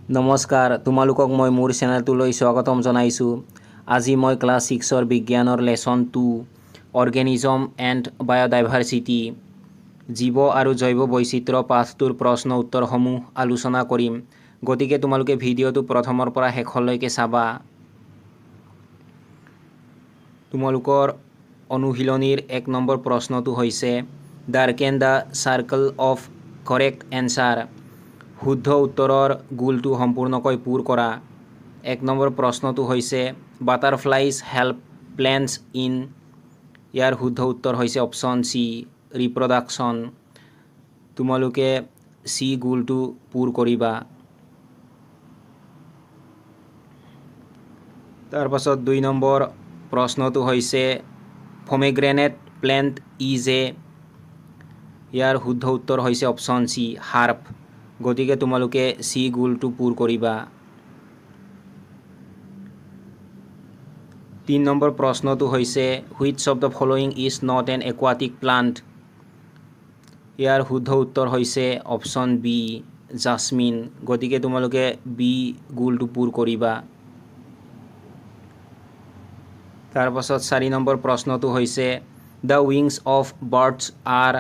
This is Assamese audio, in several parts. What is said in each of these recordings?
নমস্কাৰ, তোমালোকক মই মোৰ চেনেলটোলৈ স্বাগতম জনাইছোঁ। আজি মই ক্লাছ 6ৰ বিজ্ঞানৰ লেচন 2 অৰ্গেনিজম এণ্ড বায়'ডাইভাৰ্চিটি জীৱ আৰু জৈৱ বৈচিত্ৰ্য পাঠটোৰ প্ৰশ্ন উত্তৰসমূহ আলোচনা কৰিম। গতিকে তোমালোকে ভিডিঅ'টো প্ৰথমৰ পৰা শেষলৈকে চাবা। তোমালোকৰ অনুশীলনীৰ 1 নম্বৰ প্ৰশ্নটো হৈছে darken the circle of correct answer. শুদ্ধ উত্তৰৰ গোলটো সম্পূৰ্ণকৈ পূৰ কৰা। 1 নম্বৰ প্ৰশ্নটো হৈছে বাটাৰফ্লাইজ হেল্প প্লেণ্টছ ইন। ইয়াৰ শুদ্ধ উত্তৰ হৈছে অপশ্যন চি ৰিপ্ৰডাকশ্যন। তোমালোকে চি গোলটো পূৰ কৰিবা। তাৰপাছত 2 নম্বৰ প্ৰশ্নটো হৈছে পমেগ্ৰেনেট প্লেণ্ট ইজ এ। ইয়াৰ শুদ্ধ উত্তৰ হৈছে অপশ্যন চি হাৰ্প। গতিকে তোমালোকে চি গোলটো পূৰ কৰিবা। 3 নম্বৰ প্ৰশ্নটো হৈছে which of the following is not an aquatic plant. ইয়াৰ শুদ্ধ উত্তৰ হৈছে অপশ্যন বি জাছমিন। গতিকে তোমালোকে বি গোলটো পূৰ কৰিবা। তাৰপাছত 4 নম্বৰ প্ৰশ্নটো হৈছে the wings of birds are.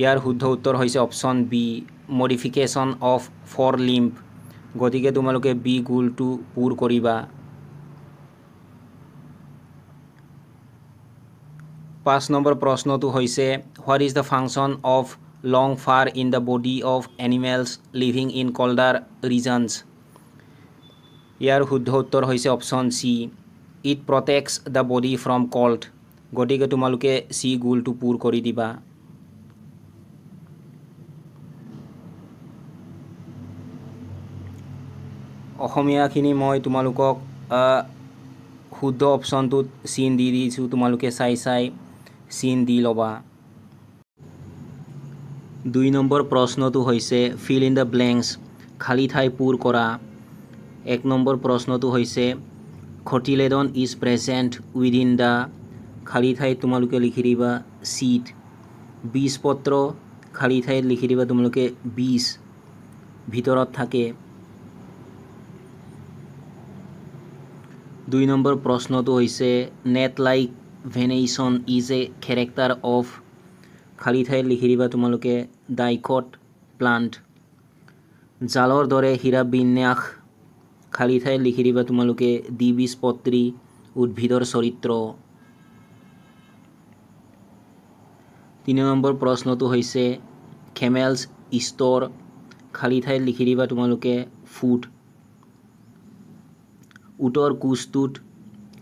ইয়াৰ শুদ্ধ উত্তৰ হৈছে option B modification of forelimb. গতিকে তোমালোকে বি গোলটো পূৰ কৰিবা। 5 নম্বৰ প্ৰশ্নটো হৈছে what is the function of long fur in the body of animals living in colder regions. ইয়াৰ শুদ্ধ উত্তৰ হৈছে option C it protects the body from cold. গতিকে তোমালোকে চি গোলটো পূৰ কৰি দিবা। অসমীয়াখিনি মই তোমালোকক শুদ্ধ অপশ্যনটোত চিন দি দিছোঁ। তোমালোকে চাই চিন দি ল'বা। 2 নম্বৰ প্ৰশ্নটো হৈছে ফিল ইন দ্য ব্লেংকছ খালী ঠাই পূৰ কৰা। 1 নম্বৰ প্ৰশ্নটো হৈছে খটিলেডন ইজ প্ৰেজেণ্ট উইদিন দ্য। খালী ঠাইত তোমালোকে লিখি দিবা চিট। বীজপত্ৰ খালী ঠাইত লিখি দিবা তোমালোকে বীজ ভিতৰত থাকে। 2 নম্বৰ প্ৰশ্নটো হৈছে net like venation is a character of. খালী ঠাইত লিখি দিবা তোমালোকে ডাইকট প্লাণ্ট। জালৰ দৰে হীৰাবিন্যাস খালী ঠাইত লিখি দিবা তোমালোকে দ্বিবীজপত্ৰী উদ্ভিদৰ চৰিত্ৰ। 3 নম্বৰ প্ৰশ্নটো হৈছে খেমেলছ ষ্ট'ৰ খালী ঠাইত লিখি দিবা তোমালোকে ফুড। উটৰ কোচটোত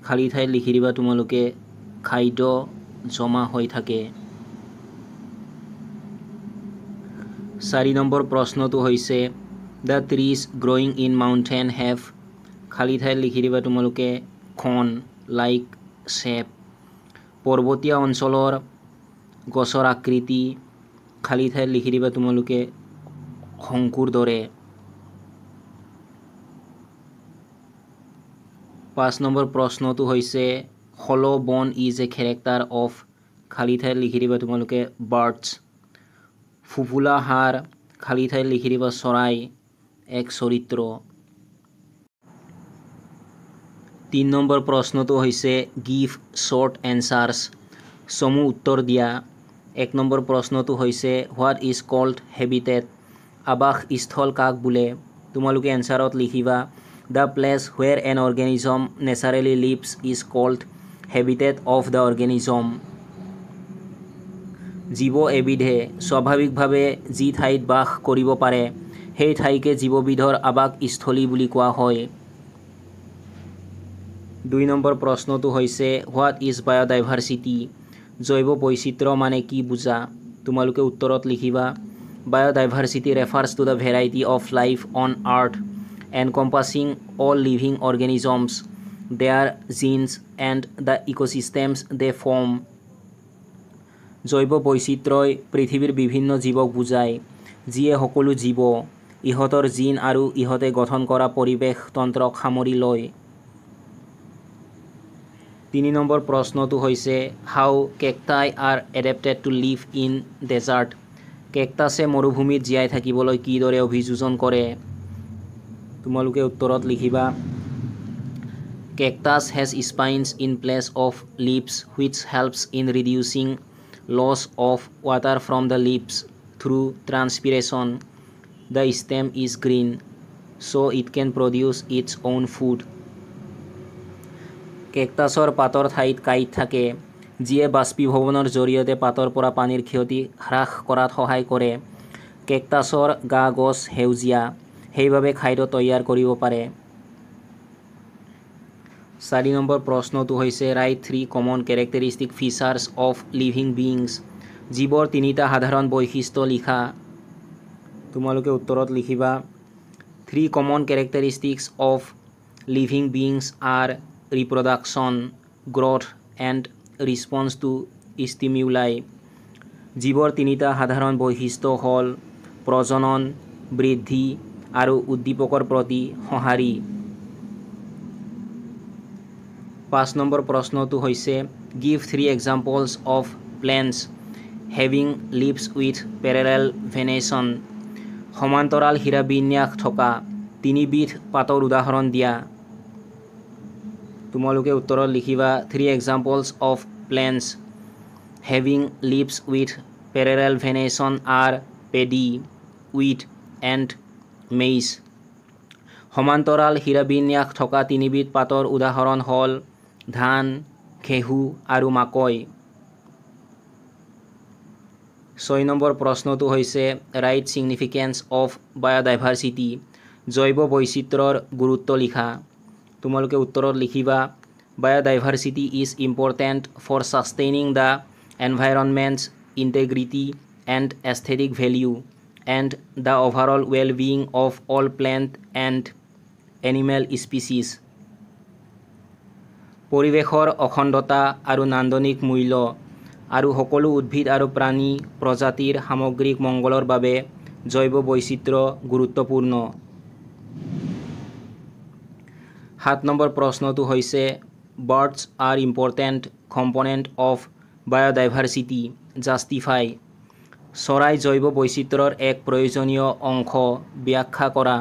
খালী ঠাইত লিখি দিবা তোমালোকে খাদ্য জমা হৈ থাকে। 4 নম্বৰ প্ৰশ্নটো হৈছে the trees growing in mountain have. খালী ঠাইত লিখি দিবা তোমালোকে খন লাইক শ্বেপ। পৰ্বতীয়া অঞ্চলৰ গছৰ আকৃতি খালী ঠাইত লিখি দিবা তোমালোকে শংকুৰ দৰে। 5 নম্বৰ প্ৰশ্নটো হৈছে হল' বন ইজ এ কেৰেক্টাৰ অফ। খালী ঠাইত লিখি দিবা তোমালোকে বাৰ্ডছ। ফুফুলা হাড় খালী ঠাইত লিখি দিবা চৰাই এক চৰিত্ৰ। 3 নম্বৰ প্ৰশ্নটো হৈছে গিভ শ্বৰ্ট এনচাৰ্ছ চমু উত্তৰ দিয়া। 1 নম্বৰ প্ৰশ্নটো হৈছে হোৱাট ইজ কল্ড হেবিটেট। আৱাসস্থল কাক বোলে। তোমালোকে এনচাৰত লিখিবা the place where an organism naturally lives is called habitat of the organism. জীৱ এবিধে স্বাভাৱিকভাৱে যি ঠাইত বাস কৰিব পাৰে সেই ঠাইকে জীৱবিধৰ আৱাসস্থলী বুলি কোৱা হয়। 2 নম্বৰ প্ৰশ্নটো হৈছে হোৱাট ইজ বায়'ডাইভাৰ্চিটি। জৈৱ বৈচিত্ৰ্য মানে কি বুজা। তোমালোকে উত্তৰত লিখিবা biodiversity refers to the variety of life on earth encompassing all living organisms their genes and the ecosystems they form. জৈৱ বৈচিত্ৰ্যই পৃথিৱীৰ বিভিন্ন জীৱক বুজায় যিয়ে সকলো জীৱ ইহঁতৰ জিন আৰু ইহঁতে গঠন কৰা পৰিৱেশ তন্ত্ৰক সামৰি লয়। 3 নম্বৰ প্ৰশ্নটো হৈছে how cacti are adapted to live in desert. কেকটাছে মৰুভূমিত জীয়াই থাকিবলৈ কিদৰে অভিযোজন কৰে। তোমালোকে উত্তৰত লিখিবা Cactus has spines in place of leaves which helps in reducing loss of water from the leaves through transpiration. The stem is green, so it can produce its own food. কেকটাছৰ পাতৰ ঠাইত কাঁইট থাকে যিয়ে বাষ্পীভৱনৰ জৰিয়তে পাতৰ পৰা পানীৰ ক্ষতি হ্ৰাস কৰাত সহায় কৰে। কেকটাছৰ গা গছ সেউজীয়া, সেইবাবে খাদ্য তৈয়াৰ কৰিব পাৰে। 4 নম্বৰ প্ৰশ্নটো হৈছে write 3 common characteristic features of living beings. জীৱৰ তিনিটা সাধাৰণ বৈশিষ্ট্য লিখা। তোমালোকে উত্তৰত লিখিবা 3 common characteristics of living beings are reproduction, growth and response to stimuli. জীৱৰ তিনিটা সাধাৰণ বৈশিষ্ট্য হ'ল প্ৰজনন, বৃদ্ধি আৰু উদ্দীপকৰ প্ৰতি সঁহাৰি। 5 নম্বৰ প্ৰশ্নটো হৈছে give 3 examples of plants having leaves with parallel venation. সমান্তৰাল শিৰাবিন্যাস থকা 3 বিধ পাতৰ উদাহৰণ দিয়া। তোমালোকে উত্তৰত লিখিবা 3 examples of plants having leaves with parallel venation are paddy, wheat and maize. সমান্তৰাল শিৰাবিন্যাস থকা 3 বিধ পাতৰ উদাহৰণ হ'ল ধান, ঘেঁহু আৰু মাকৈ। 6 নম্বৰ প্ৰশ্নটো হৈছে ৰাইট ছিগনিফিকেন্স অফ বায়'ডাইভাৰ্চিটি। জৈৱ বৈচিত্ৰ্যৰ গুৰুত্ব লিখা। তোমালোকে উত্তৰত লিখিবা biodiversity is important for sustaining the environment's integrity and aesthetic value and the overall well being of all plant and animal species. পৰিৱেশৰ অখণ্ডতা আৰু নান্দনিক মূল্য আৰু সকলো উদ্ভিদ আৰু প্ৰাণী প্ৰজাতিৰ সামগ্ৰিক মংগলৰ বাবে জৈৱ বৈচিত্ৰ্য গুৰুত্বপূৰ্ণ। 7 নম্বৰ প্ৰশ্নটো হৈছে birds R important component of biodiversity, justify. চৰাই জৈৱ বৈচিত্ৰ্যৰ এক প্ৰয়োজনীয় অংশ ব্যাখ্যা কৰা।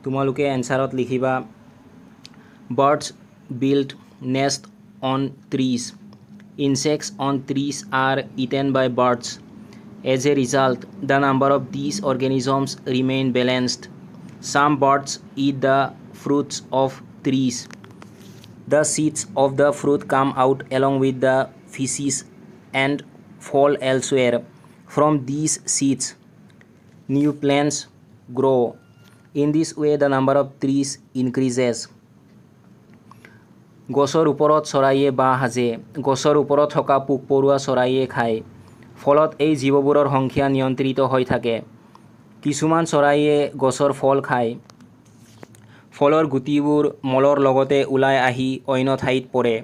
তোমালোকে এনচাৰত লিখিবা birds build nest on trees. Insects on trees are eaten by birds. As a result, the number of these organisms remain balanced. Some birds eat the fruits of trees. The seeds of the fruit come out along with the fishes and fall elsewhere. From these seeds, new plants grow. In this way, the number of trees increases. গছৰ ওপৰত চৰাইয়ে বাঁহ সাজে। গছৰ ওপৰত থকা পোক পৰুৱা চৰাইয়ে খায়। ফলত এই জীৱবোৰৰ সংখ্যা নিয়ন্ত্ৰিত হৈ থাকে। কিছুমান চৰাইয়ে গছৰ ফল খায়। ফলৰ গুটিবোৰ মলৰ লগতে ওলাই আহি অন্য ঠাইত পৰে।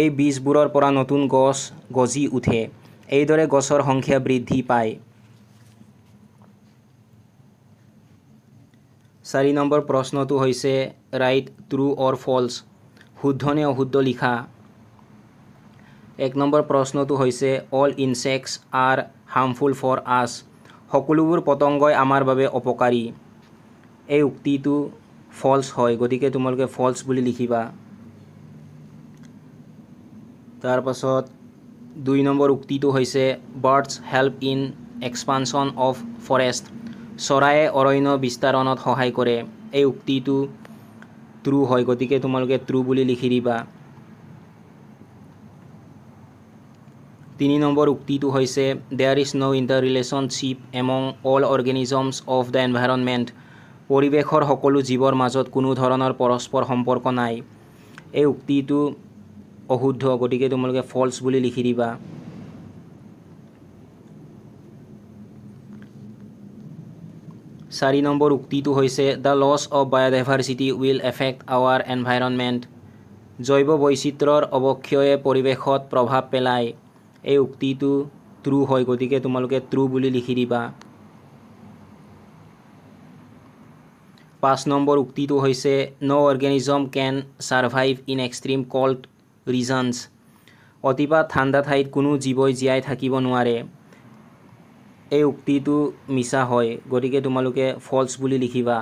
এই বীজবোৰৰ পৰা নতুন গছ গজি উঠে। এইদৰে গছৰ সংখ্যা বৃদ্ধি পায়। 4 নম্বৰ প্ৰশ্নটো হৈছে ৰাইট ট্ৰু অৰ ফল্ছ, শুদ্ধ নে অশুদ্ধ লিখা। 1 নম্বৰ প্ৰশ্নটো হৈছে all insects are harmful for us. সকলোবোৰ পতংগই আমাৰ বাবে অপকাৰী। এই উক্তিটো ফল্ছ হয়, গতিকে তোমালোকে ফল্ছ বুলি লিখিবা। তাৰপাছত 2 নম্বৰ উক্তিটো হৈছে birds help in expansion of forest. চৰাইয়ে অৰণ্য বিস্তাৰণত সহায় কৰে। এই উক্তিটো ট্ৰু হয়, গতিকে তোমালোকে ট্ৰু বুলি লিখি দিবা। 3 নম্বৰ উক্তিটো হৈছে there is no' inter relationship among all organisms of the environment. পৰিৱেশৰ সকলো জীৱৰ মাজত কোনো ধৰণৰ পৰস্পৰ সম্পৰ্ক নাই। এই উক্তিটো অশুদ্ধ, গতিকে তোমালোকে ফল্ছ বুলি লিখি দিবা। 4 নম্বৰ উক্তিটো হৈছে the loss of biodiversity will affect our environment. জৈৱ বৈচিত্ৰ্যৰ অৱক্ষয়ে পৰিৱেশত প্ৰভাৱ পেলায়। এই উক্তিটো ট্ৰু হয়, গতিকে তোমালোকে ট্ৰু বুলি লিখি দিবা। 5 নম্বৰ উক্তিটো হৈছে no' organism can survive in extreme cold regions. অতিপাত ঠাণ্ডা ঠাইত কোনো জীৱই জীয়াই থাকিব নোৱাৰে। এই উক্তিটো মিছা হয়, গতিকে তোমালোকে ফল্ছ বুলি লিখিবা।